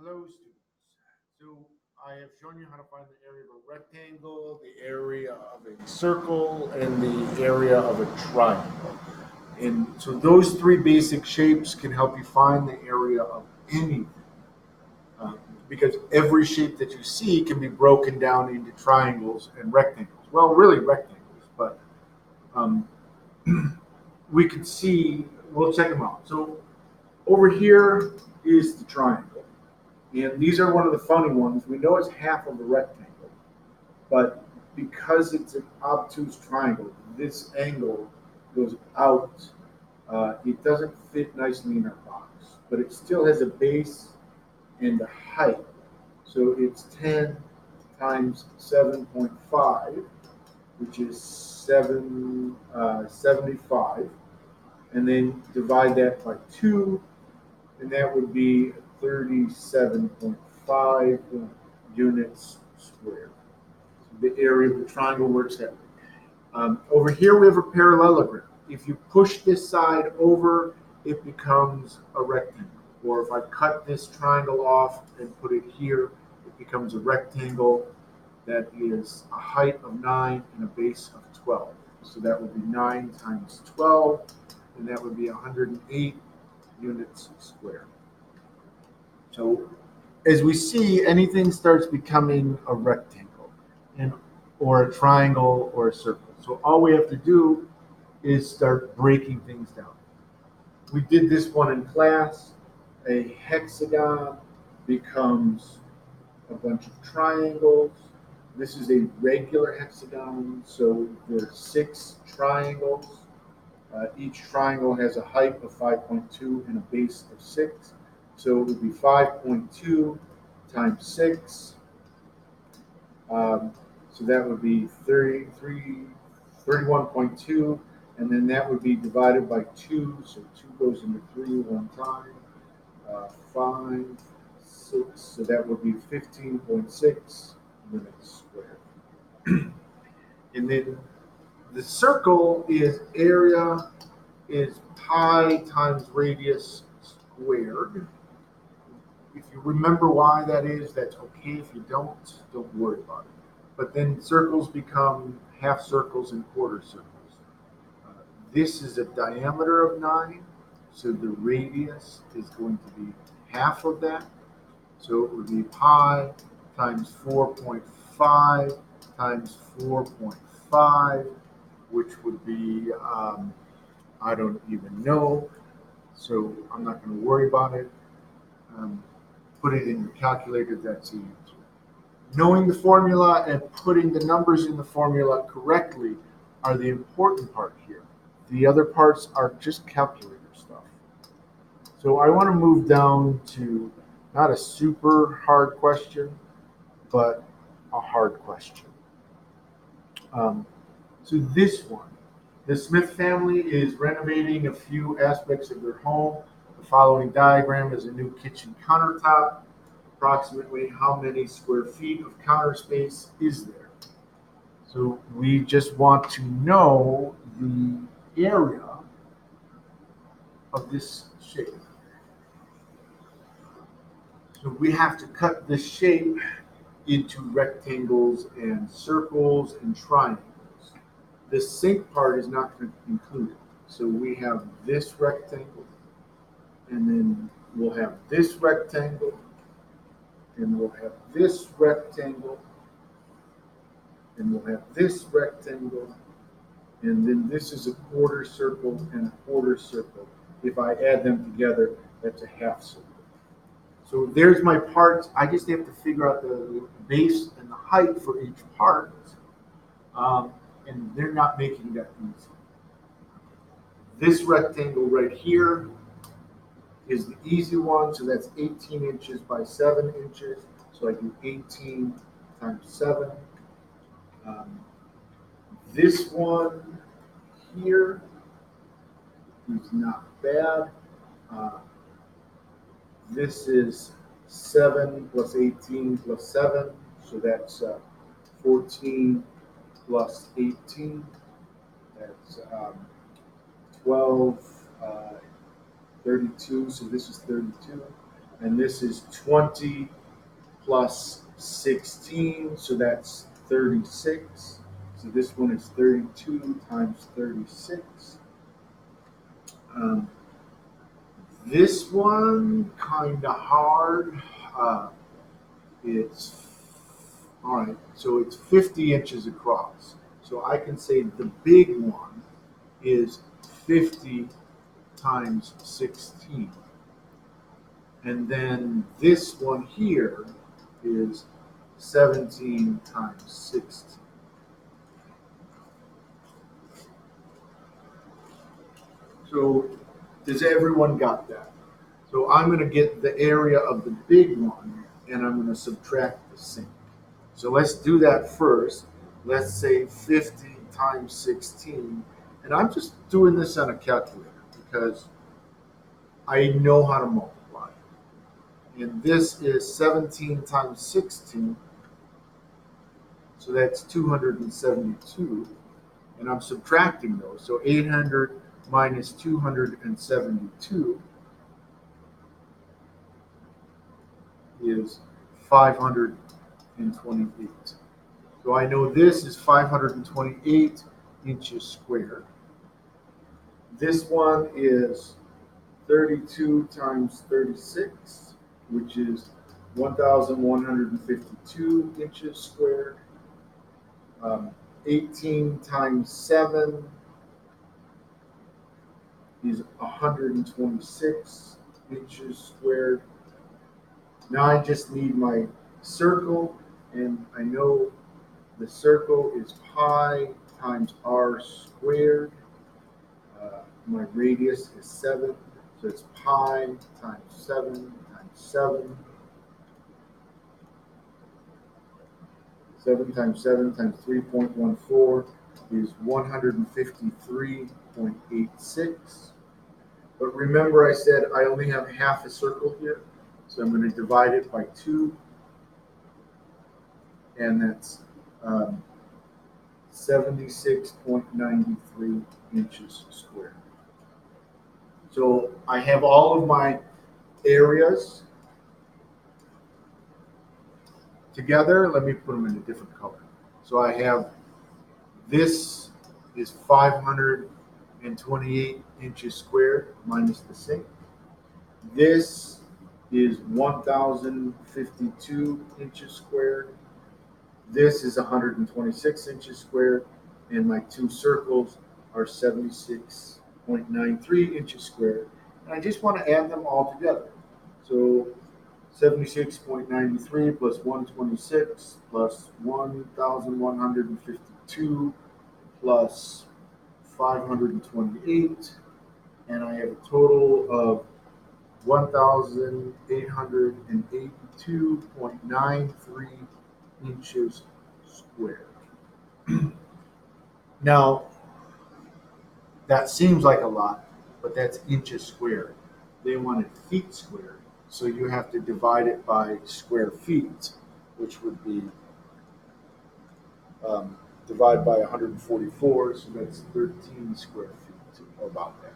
Hello, students. So I have shown you how to find the area of a rectangle, the area of a circle, and the area of a triangle. And so those three basic shapes can help you find the area of anything. uh, because every shape that you see can be broken down into triangles and rectangles. Well, really rectangles, but um, we can see, we'll check them out. So over here is the triangle. And these are one of the funny ones. We know it's half of a rectangle, but because it's an obtuse triangle, this angle goes out. It doesn't fit nicely in our box, but it still has a base and a height. So it's 10 times 7.5, which is 75. And then divide that by 2, and that would be 37.5 units squared. So the area of the triangle works that way. Over here we have a parallelogram. If you push this side over, it becomes a rectangle. Or if I cut this triangle off and put it here, it becomes a rectangle that is a height of 9 and a base of 12. So that would be 9 times 12, and that would be 108 units squared. So as we see, anything starts becoming a rectangle and or a triangle or a circle. So all we have to do is start breaking things down. We did this one in class. A hexagon becomes a bunch of triangles. This is a regular hexagon, so there's 6 triangles. Each triangle has a height of 5.2 and a base of 6. So it would be 5.2 times 6. So that would be 31.2. And then that would be divided by 2. So 2 goes into 3 one time. 5, 6. So that would be 15.6 units squared. And then the circle is area is pi times radius squared. If you remember why that is, that's okay. If you don't worry about it. But then circles become half circles and quarter circles. Uh, this is a diameter of 9, so the radius is going to be half of that. So it would be pi times 4.5 times 4.5, which would be, I don't even know. So I'm not going to worry about it. Um, put it in your calculator, that's the answer. Knowing the formula and putting the numbers in the formula correctly are the important part here. The other parts are just calculator stuff. So I want to move down to not a super hard question, but a hard question. Um, so this one, the Smith family is renovating a few aspects of their home. The following diagram is a new kitchen countertop. Approximately how many square feet of counter space is there? So we just want to know the area of this shape. So we have to cut this shape into rectangles and circles and triangles. The sink part is not included. So we have this rectangle, and then we'll have this rectangle, and we'll have this rectangle, and we'll have this rectangle, and then this is a quarter circle and a quarter circle. If I add them together, that's a half circle. So there's my parts. I just have to figure out the base and the height for each part. And they're not making that easy. This rectangle right here is the easy one. So that's 18 inches by 7 inches. So I do 18 times 7. Um, this one here is not bad. Uh, This is 7 plus 18 plus 7, so that's 14 plus 18. That's 12, 32, so this is 32. and this is 20 plus 16, so that's 36. So this one is 32 times 36. Um, this one kind of hard. Uh, it's all right. So it's 50 inches across. So I can say the big one is 50 times 16. And then this one here is 17 times 16. So does everyone got that? So I'm going to get the area of the big one and I'm going to subtract the sink. So let's do that first. Let's say 50 times 16. And I'm just doing this on a calculator because I know how to multiply. And this is 17 times 16. So that's 272. And I'm subtracting those. So 800 minus 272 is 528. So I know this is 528 inches squared. This one is 32 times 36, which is 1,152 inches squared. 18 times 7 is 126 inches squared. Now I just need my circle, and I know the circle is pi times r squared. My radius is 7, so it's pi times 7 times 7. 7 times 7 times 3.14 is 153.86. But remember I said I only have half a circle here, so I'm going to divide it by 2, and that's 76.93 inches squared. So I have all of my areas together. Let me put them in a different color. So I have this is 528 inches squared minus the sink. This is 1,052 inches squared. This is 126 inches squared, and my two circles are 76.93 inches squared. And I just want to add them all together. So 76.93 plus 126 plus 1,152 plus 528, and I have a total of 1,882.93 inches squared. Now, that seems like a lot, but that's inches squared. They wanted feet squared, so you have to divide it by square feet, which would be divide by 144, so that's 13 square feet, or about that.